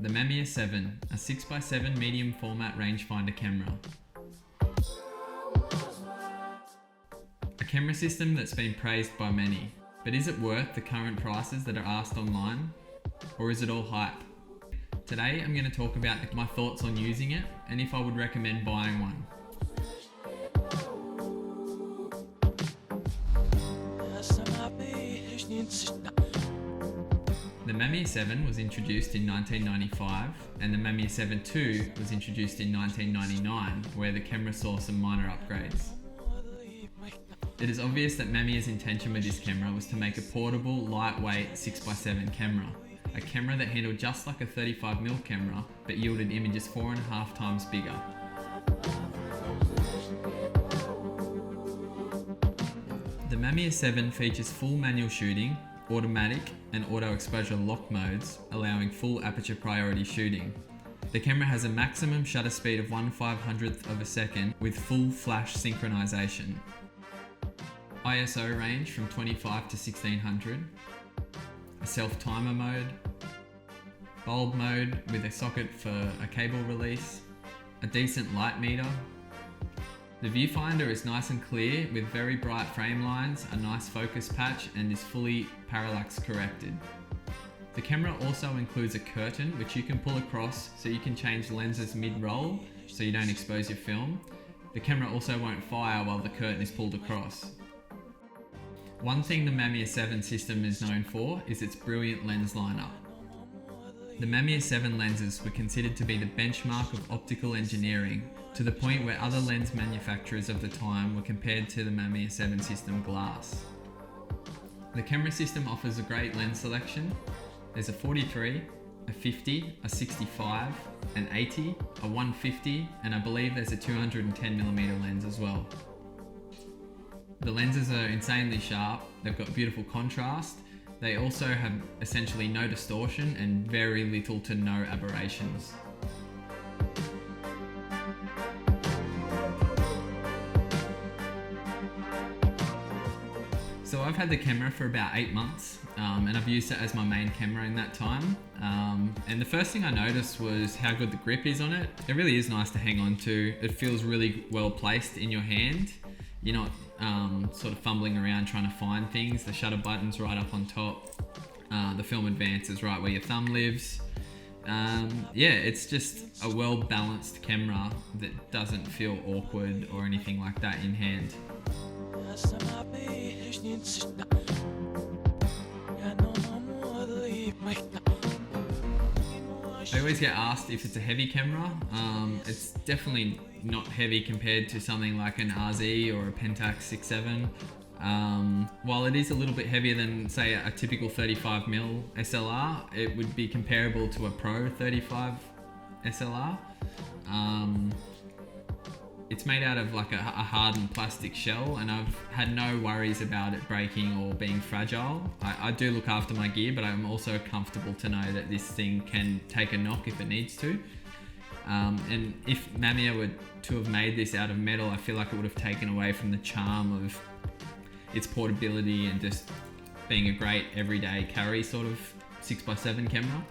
The Mamiya 7, a 6x7 medium format rangefinder camera. A camera system that's been praised by many, but is it worth the current prices that are asked online? Or is it all hype? Today I'm going to talk about my thoughts on using it and if I would recommend buying one. The Mamiya 7 was introduced in 1995 and the Mamiya 7 II was introduced in 1999, where the camera saw some minor upgrades. It is obvious that Mamiya's intention with this camera was to make a portable, lightweight 6x7 camera. A camera that handled just like a 35mm camera but yielded images 4.5 times bigger. The Mamiya 7 features full manual shooting, automatic and auto exposure lock modes, allowing full aperture priority shooting. The camera has a maximum shutter speed of 1/500th of a second with full flash synchronization. ISO range from 25 to 1600. A self-timer mode. Bulb mode with a socket for a cable release. A decent light meter. The viewfinder is nice and clear with very bright frame lines, a nice focus patch, and is fully parallax corrected. The camera also includes a curtain which you can pull across so you can change lenses mid-roll so you don't expose your film. The camera also won't fire while the curtain is pulled across. One thing the Mamiya 7 system is known for is its brilliant lens lineup. The Mamiya 7 lenses were considered to be the benchmark of optical engineering, to the point where other lens manufacturers of the time were compared to the Mamiya 7 system glass. The camera system offers a great lens selection. There's a 43, a 50, a 65, an 80, a 150, and I believe there's a 210mm lens as well. The lenses are insanely sharp, they've got beautiful contrast. They also have essentially no distortion and very little to no aberrations. So I've had the camera for about 8 months and I've used it as my main camera in that time. And the first thing I noticed was how good the grip is on it. It really is nice to hang on to. It feels really well placed in your hand. You're not sort of fumbling around trying to find things. The shutter button's right up on top. The film advance is right where your thumb lives. Yeah, it's just a well balanced camera that doesn't feel awkward or anything like that in hand. I always get asked if it's a heavy camera. It's definitely not heavy compared to something like an RZ or a Pentax 6.7. While it is a little bit heavier than, say, a typical 35mm SLR, it would be comparable to a Pro 35 SLR. It's made out of like a hardened plastic shell, and I've had no worries about it breaking or being fragile. I do look after my gear, but I'm also comfortable to know that this thing can take a knock if it needs to. And if Mamiya were to have made this out of metal, I feel like it would have taken away from the charm of its portability and just being a great everyday carry sort of 6x7 camera.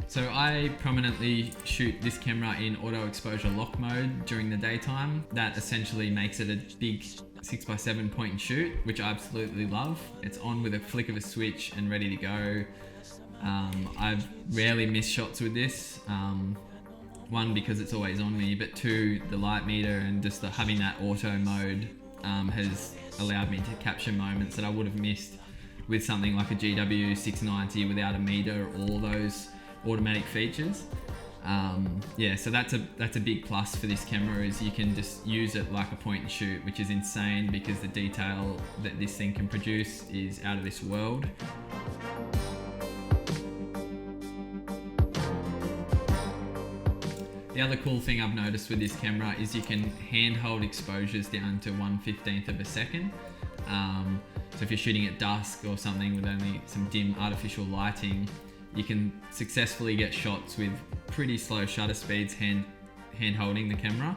So I prominently shoot this camera in auto exposure lock mode during the daytime. That essentially makes it a big 6x7 point and shoot, which I absolutely love. It's on with a flick of a switch and ready to go. I've rarely missed shots with this. One, because it's always on me, but two, the light meter and just having that auto mode has allowed me to capture moments that I would have missed with something like a GW 690 without a meter or all those automatic features. Yeah, so that's a big plus for this camera, is you can just use it like a point and shoot, which is insane because the detail that this thing can produce is out of this world. The other cool thing I've noticed with this camera is you can handhold exposures down to 1/15th of a second. So if you're shooting at dusk or something with only some dim artificial lighting, you can successfully get shots with pretty slow shutter speeds hand holding the camera.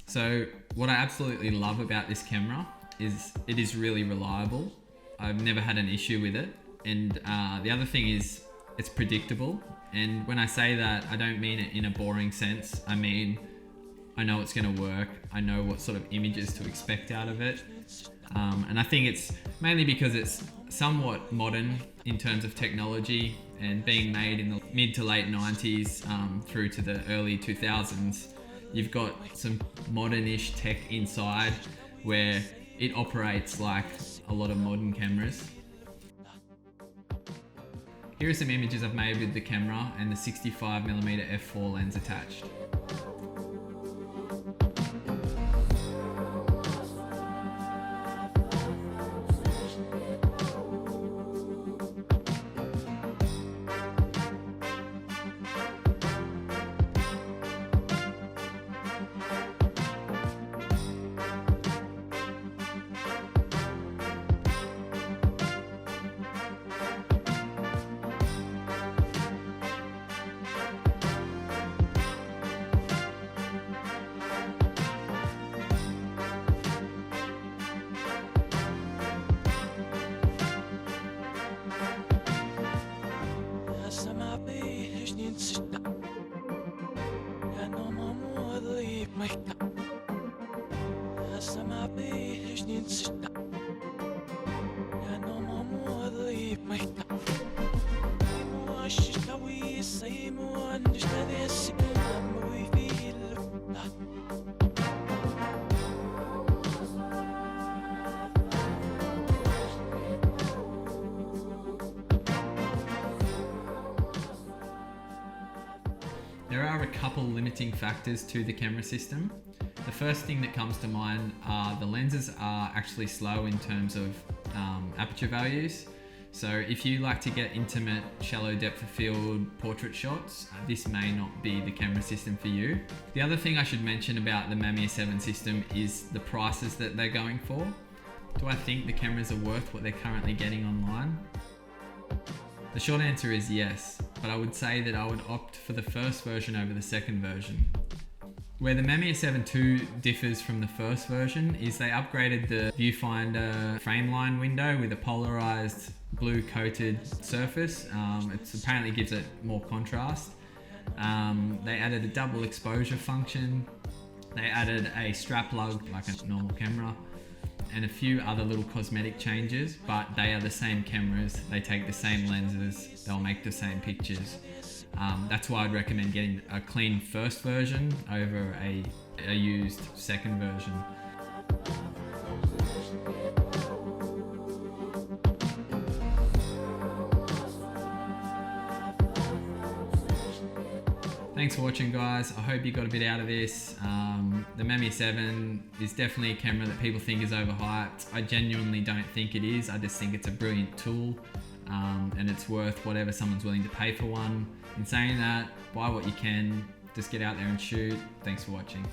So what I absolutely love about this camera is it is really reliable. I've never had an issue with it. And the other thing is it's predictable. And when I say that, I don't mean it in a boring sense. I mean, I know it's going to work. I know what sort of images to expect out of it. And I think it's mainly because it's somewhat modern in terms of technology, and being made in the mid to late 90s through to the early 2000s. You've got some modern-ish tech inside where it operates like a lot of modern cameras. Here are some images I've made with the camera and the 65mm f4 lens attached. There are a couple limiting factors to the camera system. The first thing that comes to mind are the lenses are actually slow in terms of aperture values. So if you like to get intimate, shallow depth of field portrait shots, this may not be the camera system for you. The other thing I should mention about the Mamiya 7 system is the prices that they're going for. Do I think the cameras are worth what they're currently getting online? The short answer is yes, but I would say that I would opt for the first version over the second version. Where the Mamiya 7 II differs from the first version is they upgraded the viewfinder frame line window with a polarized blue coated surface. It apparently gives it more contrast. They added a double exposure function. They added a strap lug like a normal camera, and a few other little cosmetic changes, but they are the same cameras, they take the same lenses, they'll make the same pictures. That's why I'd recommend getting a clean first version over a used second version. Thanks for watching, guys. I hope you got a bit out of this. The Mamiya 7 is definitely a camera that people think is overhyped. I genuinely don't think it is. I just think it's a brilliant tool, and it's worth whatever someone's willing to pay for one. In saying that, buy what you can, just get out there and shoot. Thanks for watching.